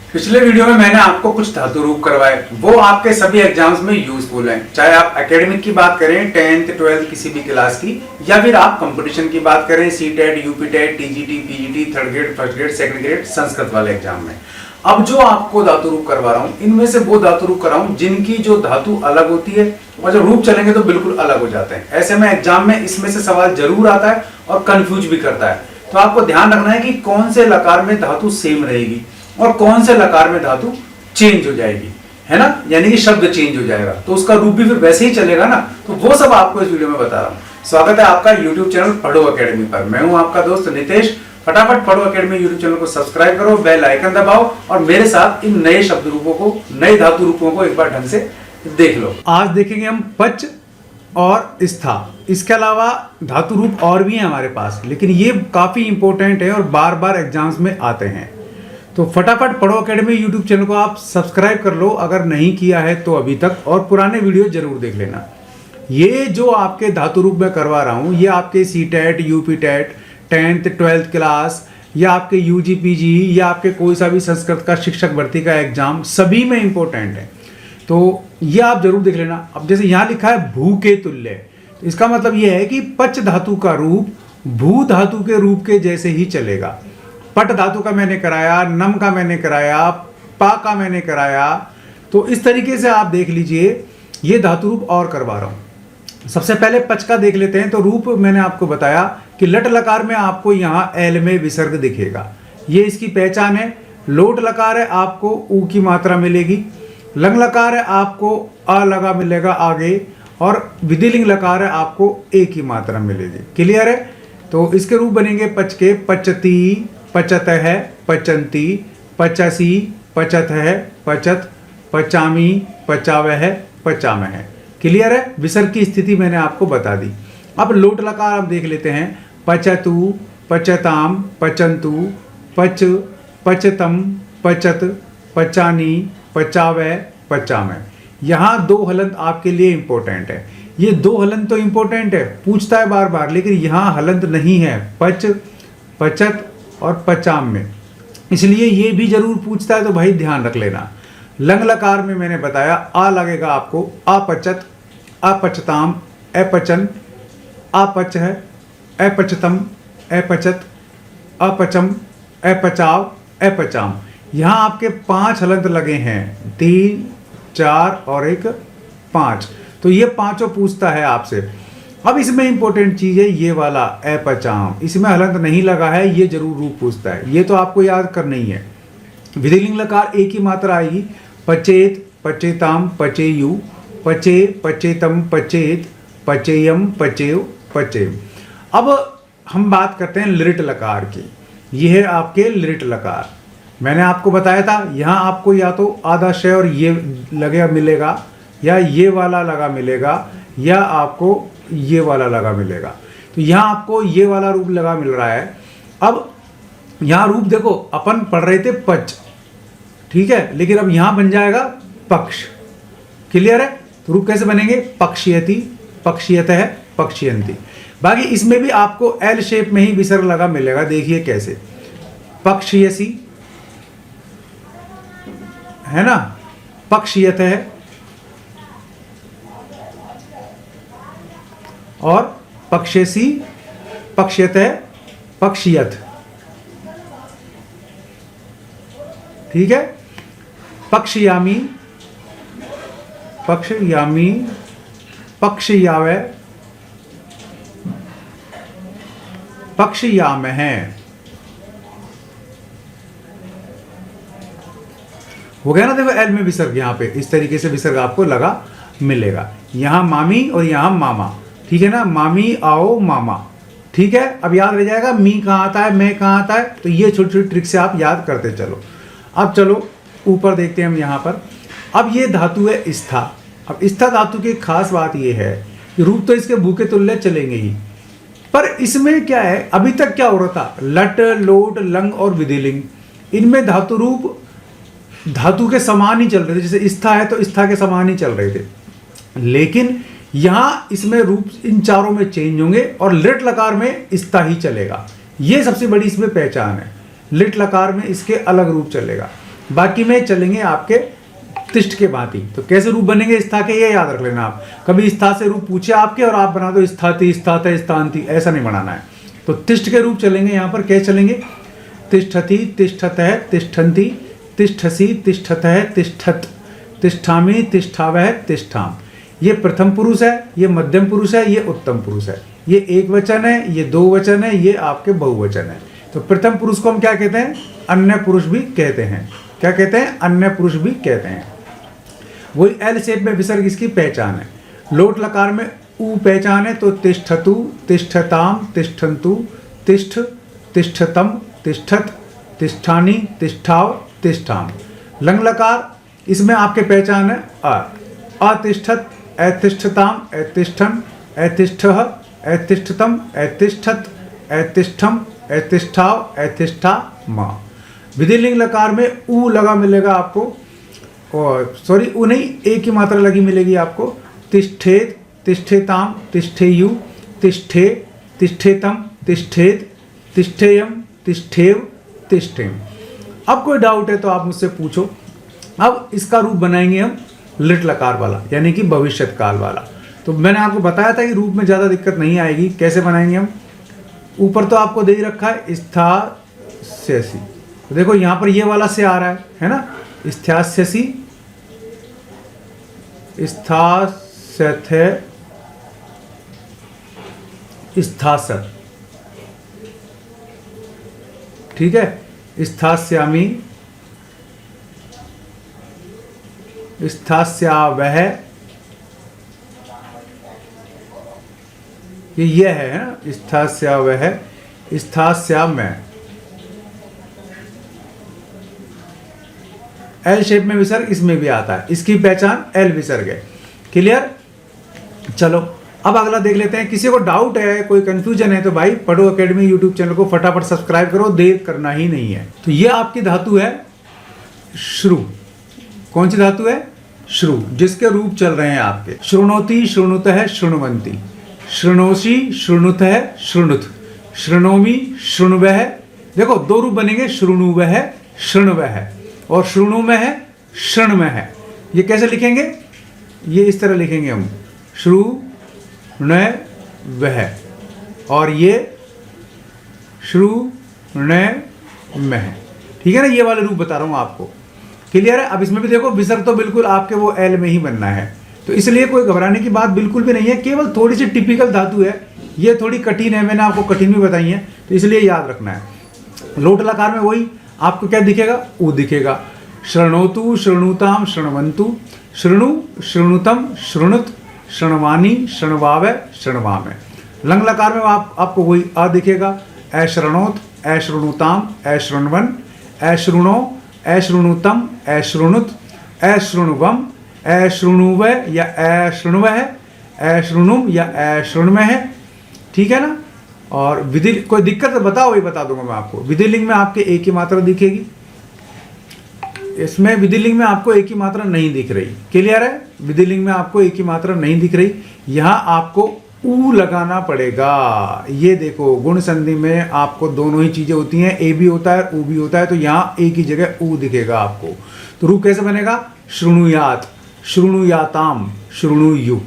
पिछले वीडियो में मैंने आपको कुछ धातु रूप करवाए, वो आपके सभी एग्जाम्स में यूजफुल हैं। चाहे आप एकेडमिक की बात करें, 10th 12th किसी भी क्लास की, या फिर आप कंपटीशन की बात करें, CTET, UPTET, TGT, PGT, third grade, first grade, second grade, Sanskrit वाले एग्जाम में। अब जो आपको धातु रूप करवा रहा हूँ, इनमें से वो धातु रूप कर रहा हूँ जिनकी जो धातु अलग होती है और जो रूप चलेंगे तो बिल्कुल अलग हो जाते हैं। ऐसे में एग्जाम में इसमें से सवाल जरूर आता है और कंफ्यूज भी करता है। तो आपको ध्यान रखना है कि कौन से लकार में धातु सेम रहेगी और कौन से लकार में धातु चेंज हो जाएगी, है ना, यानी कि शब्द चेंज हो जाएगा, तो उसका रूप भी फिर वैसे ही चलेगा ना। तो वो सब आपको इस वीडियो में बता रहा हूँ। स्वागत है आपका यूट्यूब चैनल पढ़ो अकेडमी पर। मैं हूँ आपका दोस्त नितेश। फटाफट पढ़ो अकेडमी यूट्यूब चैनल को सब्सक्राइब करो, बेल आइकन दबाओ और मेरे साथ इन नए शब्द रूपों को, नए धातु रूपों को एक बार ढंग से देख लो। आज देखेंगे हम पच और स्था। इसके अलावा धातु रूप और भी हैं हमारे पास, लेकिन ये काफी इंपॉर्टेंट है और बार बार एग्जाम्स में आते हैं। तो फटाफट पढ़ो अकेडमी यूट्यूब चैनल को आप सब्सक्राइब कर लो अगर नहीं किया है तो अभी तक, और पुराने वीडियो जरूर देख लेना। ये जो आपके धातु रूप में करवा रहा हूँ, ये आपके CTET, UPTET, 10th 12th class, या आपके यूजी पीजी, या आपके कोई सा भी संस्कृत का शिक्षक भर्ती का एग्जाम, सभी में इंपॉर्टेंट है। तो ये आप जरूर देख लेना। अब जैसे यहाँ लिखा है भू के तुल्य, तो इसका मतलब ये है कि पच धातु का रूप भू धातु के रूप के जैसे ही चलेगा। पट धातु का मैंने कराया, नम का मैंने कराया, पा का मैंने कराया। तो इस तरीके से आप देख लीजिए, ये धातु रूप और करवा रहा हूं। सबसे पहले पच का देख लेते हैं। तो रूप मैंने आपको बताया कि लट लकार में आपको यहाँ एल में विसर्ग दिखेगा, ये इसकी पहचान है। लोट लकार है, आपको ऊ की मात्रा मिलेगी। लंग लकार है, आपको अ लगा मिलेगा आगे, और विधिलिंग लकार है, आपको ए की मात्रा मिलेगी। क्लियर है? तो इसके रूप बनेंगे पच के पचती, पचत है, पचंती, पचासी, पचत है, पचत, पचामी, पचाव है, पचाम है। क्लियर है? विसर्ग की स्थिति मैंने आपको बता दी। अब लोट लकार हम देख लेते हैं। पचतु, पचताम, पचंतु, पच, पचतम, पचत, पचानी, पचावे, पचामे। यहाँ दो हलंत आपके लिए इंपॉर्टेंट है। ये दो हलंत तो इंपॉर्टेंट है, पूछता है बार बार, लेकिन यहाँ हलंत नहीं है पच, पचत और पचाम में, इसलिए ये भी जरूर पूछता है, तो भाई ध्यान रख लेना। लंग लकार में मैंने बताया आ लगेगा आपको, अपचत, अपचताम, अपचन, अपच है, अपचतम, अपचत, अपचम, अपचाव, अपचाम। यहाँ आपके 5 हलंत लगे हैं, 3, 4 और 1 5। तो ये पांचों पूछता है आपसे। अब इसमें इंपॉर्टेंट चीज है ये वाला अपचाम, इसमें हलंत नहीं लगा है, ये जरूर रूप पूछता है, ये तो आपको याद करना ही है। विधिलिंग लकार एक ही मात्रा आएगी। पचेत, पचेताम, पचेयु, पचे, पचेतम, पचेत, पचेयम, पचेव, पचेव। अब हम बात करते हैं लिरिट लकार की। ये है आपके लिरिट लकार। मैंने आपको बताया था यहाँ आपको या तो आधा श और ये लगे मिलेगा, या ये वाला लगा मिलेगा, या आपको ये वाला लगा मिलेगा। तो यहाँ आपको ये वाला रूप लगा मिल रहा है। अब यहाँ रूप देखो, अपन पढ़ रहे थे पच, ठीक है, लेकिन अब यहाँ बन जाएगा पक्ष। क्लियर है? तो रूप कैसे बनेंगे? पक्षीयति, पक्षीयत है, पक्षीयंती। बाकी इसमें भी आपको एल शेप में ही विसर्ग लगा मिलेगा। देखिए कैसे, पक्षीयसी है ना, पक्षीयत है, और पक्षेसी, पक्षयत है, पक्षियत। ठीक है? पक्षयामी, पक्षयामी, पक्षयावे, पक्षयाम है। हो गया ना? देखो एल में विसर्ग, यहाँ पे इस तरीके से विसर्ग आपको लगा मिलेगा। यहाँ मामी और यहाँ मामा, ठीक है ना, मामी आओ मामा। ठीक है? अब याद रह जाएगा मी कहाँ आता है, मैं कहाँ आता है। तो ये छोटी छोटी ट्रिक से आप याद करते चलो। अब चलो ऊपर देखते हैं हम यहाँ पर। अब ये धातु है स्था। अब स्था धातु की खास बात ये है कि रूप तो इसके भू के तुल्य चलेंगे ही, पर इसमें क्या है, अभी तक क्या हो रहा था, लट, लोट, लंग और विधिलिंग, इनमें धातु रूप धातु के समान ही चल रहे थे। जैसे स्था है तो स्था के समान ही चल रहे थे, लेकिन यहाँ इसमें रूप इन चारों में चेंज होंगे और लिट लकार में स्था ही चलेगा। ये सबसे बड़ी इसमें पहचान है, लिट लकार में इसके अलग रूप चलेगा। बाकी में चलेंगे आपके तिष्ठ के भांति। तो कैसे रूप बनेंगे स्था के, ये याद रख लेना आप। कभी स्था से रूप पूछे आपके और आप बना दो स्थाति, स्थात, स्थांति, ऐसा नहीं बनाना है। तो तिष्ठ के रूप चलेंगे यहाँ पर। कैसे चलेंगे? तिष्ठति, तिष्ठतः, तिष्ठन्ति, तिष्ठसि, तिष्ठतः, तिष्ठत, तिष्ठामि, तिष्ठावः, तिष्ठाम। ये प्रथम पुरुष है, ये मध्यम पुरुष है, ये उत्तम पुरुष है। ये एक वचन है, ये दो वचन है, ये आपके बहुवचन है। तो प्रथम पुरुष को हम क्या कहते हैं? अन्य पुरुष भी कहते हैं। क्या कहते हैं? अन्य पुरुष भी कहते हैं। वही एल शेप में विसर्ग इसकी पहचान है। लोट लकार में ऊ पहचान है, तो तिष्ठतु, तिष्ठताम, तिष्ठन्तु, तिष्ठ, तिष्ठतम, तिष्ठत, तिष्ठानि, तिष्ठाव, तिष्ठाम। लंग लकार इसमें आपके पहचान है अतिष्ठत, अतिष्ठताम, अतिष्ठन, अतिष्ठः, अतिष्ठतम, अतिष्ठत, अतिष्ठम, अतिष्ठाव, अतिष्ठाम। विधिलिंग लकार में ऊ लगा मिलेगा आपको, और सॉरी ऊ नहीं, एक ही मात्रा लगी मिलेगी आपको। तिष्ठेत, तिष्ठेताम, तिष्ठेयु, तिष्ठे, तिष्ठेतम, तिष्ठेत, तिष्ठेयम, तिष्ठेव, तिष्ठेम। अब कोई डाउट है तो आप मुझसे पूछो। अब इसका रूप बनाएंगे हम लिट लकार वाला, यानी कि भविष्यत काल वाला। तो मैंने आपको बताया था कि रूप में ज़्यादा दिक्कत नहीं आएगी। कैसे बनाएंगे हम? ऊपर तो आपको दे ही रखा है स्थास्यसि। तो देखो यहाँ पर ये वाला से आ रहा है ना, स्थास्यसि, स्थास्यथे, स्थासत, ठीक है। स्थास्यामि, स्थास्यावः, ये है ना, स्थास्यावः, स्थास्यामः। एल शेप में विसर्ग इसमें भी आता है, इसकी पहचान एल विसर्ग है। क्लियर? चलो अब अगला देख लेते हैं। किसी को डाउट है, कोई कंफ्यूजन है तो भाई पढ़ो एकेडमी यूट्यूब चैनल को फटाफट सब्सक्राइब करो, देर करना ही नहीं है। तो ये आपकी धातु है श्रु। कौन सी धातु है? श्रु, जिसके रूप चल रहे हैं आपके शृणोति, शृणुतः, शृण्वन्ति, शृणोषि, शृणुतः, शृणुत, शृणोमि, शृण्वः। देखो दो रूप बनेंगे, शृणुवः, शृण्वः, और शृणुमः, शृण्मः। ये कैसे लिखेंगे? ये इस तरह लिखेंगे हम, शृण्वः, और ये शृण्मः। ठीक है ना, ये वाले रूप बता रहा हूं आपको। क्लियर है? अब इसमें भी देखो विसर्ग तो बिल्कुल आपके वो एल में ही बनना है, तो इसलिए कोई घबराने की बात बिल्कुल भी नहीं है। केवल थोड़ी सी टिपिकल धातु है, ये थोड़ी कठिन है, मैंने आपको कठिन भी बताई है, तो इसलिए याद रखना है। लोट लकार में वही आपको क्या दिखेगा? ऊ दिखेगा। शृणोतु, शृणुताम, शृण्वन्तु, शृणु, शृणुतम, शृणुत, शृण्वानि, शृण्वाव, शृण्वाम। लंग लकार में आपको वही अ दिखेगा। अशृणोत, अशृणुताम, अशृण्वन, अशृणो, अशृणुतम, अशृणुत, अशृण्वम, अशृणुव या अशृण्वः, अशृणुम या अशृण्मः। ठीक है ना? और विधि कोई दिक्कत है बताओ, ये बता दूंगा मैं आपको। विधिलिंग में आपके एक ही मात्रा दिखेगी, इसमें विधिलिंग में आपको एक ही मात्रा नहीं दिख रही। क्लियर है? विधिलिंग में आपको एक ही मात्रा नहीं दिख रही, यहाँ आपको ऊ लगाना पड़ेगा। ये देखो गुण संधि में आपको दोनों ही चीजें होती हैं, ए भी होता है, ऊ भी होता है, तो यहाँ एक ही जगह ऊ दिखेगा आपको। तो रूप कैसे बनेगा? शृणुयात, शृणुयाताम, शृणुयु,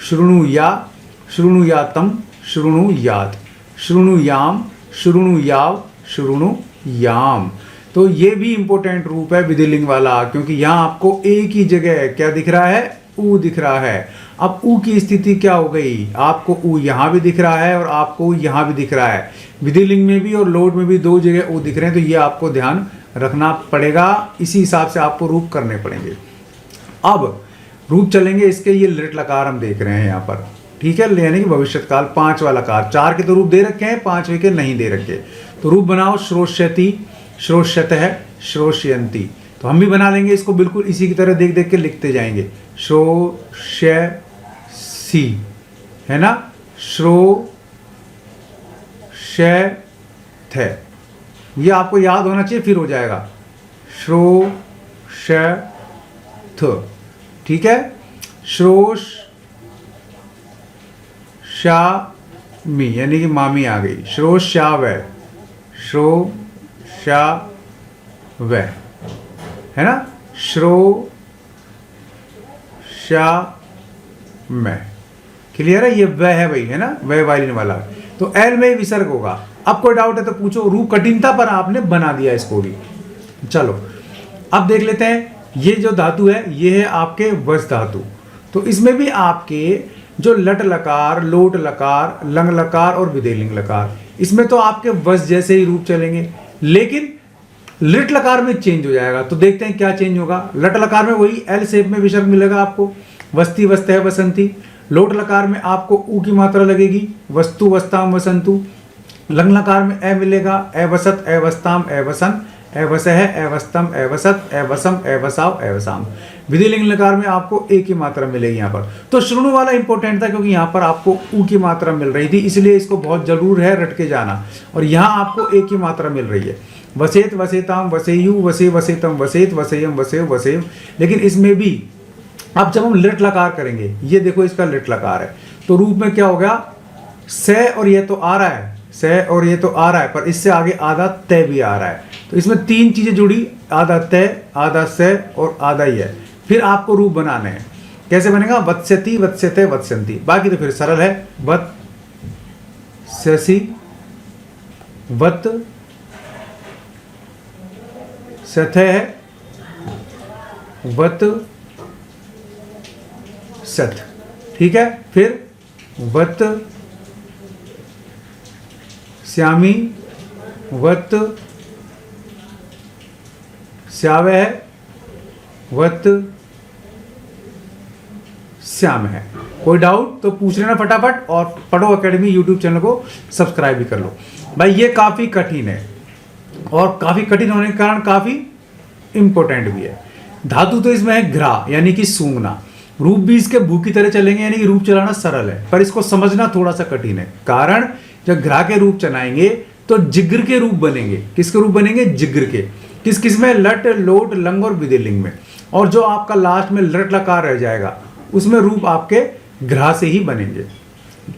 शृणुया, शृणुयातम, शृणुयात, शृणुयाम, शृणुयाव, शृणुयाम। तो ये भी इंपॉर्टेंट रूप है विधिलिंग वाला, क्योंकि यहाँ आपको एक ही जगह क्या दिख रहा है? ऊ दिख रहा है। अब ऊ की स्थिति क्या हो गई? आपको ऊ यहाँ भी दिख रहा है और आपको यहाँ भी दिख रहा है। विधिलिंग में भी और लोट में भी दो जगह ऊ दिख रहे हैं, तो ये आपको ध्यान रखना पड़ेगा। इसी हिसाब से आपको रूप करने पड़ेंगे। अब रूप चलेंगे इसके, ये लिट लकार हम देख रहे हैं यहाँ पर, ठीक है, यानी कि भविष्यत काल 5 वाला कार। 4 के तो रूप दे रखे हैं, 5वें के नहीं दे रखे। तो रूप बनाओ श्रोष्यति, श्रोष्यतः, श्रोष्यन्ति। तो हम भी बना लेंगे इसको बिल्कुल इसी की तरह, देख देख के लिखते जाएंगे। श्रोष्यसि, है ना, श्रोष्यथ, ये आपको याद होना चाहिए, फिर हो जाएगा श्रोष्यथ। ठीक है, श्रोष्यामि यानी कि मामी आ गई, श्रोष्याव, श्रोष्याव। है ना, श्रोष्याम्य। क्लियर है, ये वह है भाई, है ना, वह वाली वाला। तो एल में ही विसर्ग होगा। अब कोई डाउट है तो पूछो, रूप कठिनता पर आपने बना दिया इसको भी। चलो अब देख लेते हैं, ये जो धातु है ये है आपके वस धातु। तो इसमें भी आपके जो लट लकार, लोट लकार, लंग लकार और विदेलिंग लकार, इसमें तो आपके वस जैसे ही रूप चलेंगे, लेकिन लिट लकार में चेंज हो जाएगा। तो देखते हैं क्या चेंज होगा। लट लकार में वही एल शेप में विसर्ग मिलेगा आपको, वस्ती वस्तः वसंती। लोट लकार में आपको ऊ की मात्रा लगेगी, वस्तु वस्ताम वसंतु। लंग लकार में ए मिलेगा, अवसत अवस्ताम अवसन, अवसह अवस्तम अवसत अवसम अवसाव अवसाम। विधिलिंग लकार में आपको ए की मात्रा मिलेगी यहाँ पर। तो श्रुणु वाला इंपॉर्टेंट था क्योंकि यहाँ पर आपको ऊ की मात्रा मिल रही थी, इसलिए इसको बहुत जरूर है रट के जाना। और यहाँ आपको ए की मात्रा मिल रही है। वसेत वसेताम वसेयु, वसे वसेतम वसेत, वसेयम वसेव वसेव। लेकिन इसमें भी अब जब हम लिट लकार करेंगे, ये देखो इसका लिट लकार है, तो रूप में क्या हो गया, से और ये तो आ रहा है, से और ये तो आ रहा है, पर इससे आगे आधा तय भी आ रहा है। तो इसमें तीन चीजें जुड़ी, आधा तय, आधा से और आधा ही है। फिर आपको रूप बनाने हैं, कैसे बनेगा, वत्स्यति वत्स्यते वत्स्यन्ति। बाकी तो फिर सरल है, वत स्यसि वत सथ है, वत सथ, ठीक है। फिर वत श्यामी, वत श्याव है, वत श्याम है। कोई डाउट तो पूछ लेना फटाफट, और पढ़ो एकेडमी यूट्यूब चैनल को सब्सक्राइब भी कर लो। भाई ये काफी कठिन है, और काफी कठिन होने के कारण काफी इंपॉर्टेंट भी है। धातु तो इसमें है घ्रा, यानी कि सूंघना। रूप भी इसके भू की तरह चलेंगे, यानी कि रूप चलाना सरल है, पर इसको समझना थोड़ा सा कठिन है। कारण जब घ्रा के रूप चलाएंगे तो जिग्र के रूप बनेंगे। किसके रूप बनेंगे, जिग्र के। किस किस में, लट लोट लंग और विधिलिंग में। और जो आपका लास्ट में लट लकार रह जाएगा, उसमें रूप आपके घ्रा से ही बनेंगे।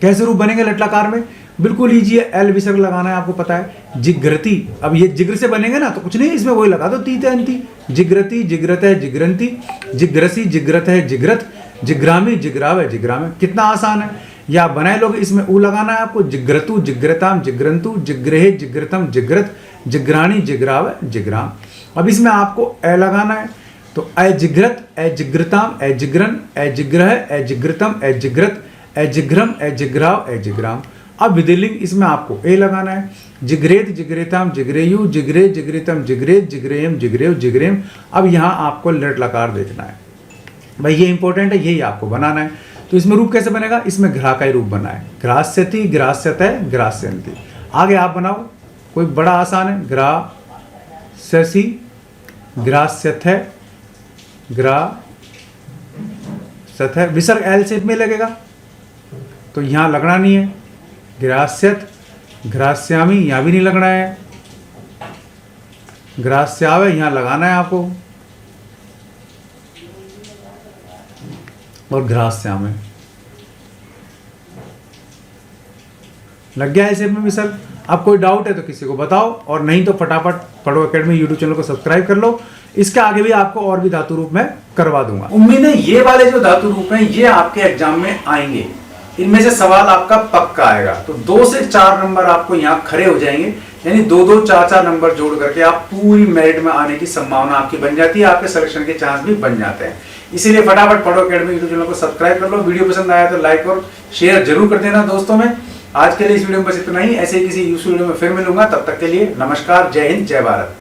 कैसे रूप बनेंगे लट लकार में, बिल्कुल इजी है, एल विसर्ग लगाना है, आपको पता है। जिग्रति, अब ये जिग्र से बनेंगे ना, तो कुछ नहीं, इसमें वही लगा दो, तीत अंति। जिग्रति जिग्रत है जिग्रंती, जिग्रसी जिग्रत है जिग्रत, जिग्रामी जिग्राव है जिग्राम। कितना आसान है, या बनाए लोग, इसमें ऊ लगाना है आपको, जिग्रतु जिग्रताम जिग्रंतु, जिग्रहे जिग्रतम जिग्रत, जिग्राणी जिग्राव जिग्राम। अब इसमें आपको ए लगाना है, तो ए जिग्रत, ए जिग्रताम, ए जिग्रन, ए जिग्रह, ए जिग्रतम, ए जिग्रत, ए जिग्रम, ए जिग्राव, ए जिग्राम। अब विधिलिंग, इसमें आपको ए लगाना है, जिग्रेत जिग्रेताम जिग्रेयु, जिग्रे जिग्रेतम जिग्रेत, जिग्रेयम जिग्रेव जिग्रेम। अब यहाँ आपको लट लकार देखना है भाई, ये इंपॉर्टेंट है, यही आपको बनाना है। तो इसमें रूप कैसे बनेगा, इसमें घ्रा का ही रूप बना है, ग्रास्यति ग्रास्यतः ग्रास्यन्ति। आगे आप बनाओ, कोई बड़ा आसान है, ग्रास्यसि ग्रास्यथः ग्रास्यथः। विसर्ग एल शेप में लगेगा, तो यहाँ लगना नहीं है। ग्रास्यत ग्रास्यामी, यहाँ भी नहीं लगना है। ग्रास्यावे, यहाँ लगाना है आपको, और ग्रास्याम है, लग गया ऐसे में विसर्ग। अब कोई डाउट है तो किसी को बताओ, और नहीं तो फटाफट पढ़ो एकेडमी यूट्यूब चैनल को सब्सक्राइब कर लो। इसके आगे भी आपको और भी धातु रूप में करवा दूंगा। उम्मीद है ये वाले जो धातु रूप हैं ये आपके एग्जाम में आएंगे, इनमें से सवाल आपका पक्का आएगा। तो 2 से 4 नंबर आपको यहाँ खड़े हो जाएंगे, यानी 2-2 4-4 नंबर जोड़ करके आप पूरी मेरिट में आने की संभावना आपकी बन जाती है, आपके सिलेक्शन के चांस भी बन जाते हैं। इसीलिए फटाफट पढ़ो एकेडमी यूट्यूब चैनल को सब्सक्राइब कर लो। वीडियो पसंद आया तो लाइक और शेयर जरूर कर देना दोस्तों में। आज के लिए इस वीडियो में बस इतना ही, ऐसे ही किसी यूजफुल वीडियो में फिर मिलूंगा, तब तक के लिए नमस्कार, जय हिंद, जय भारत।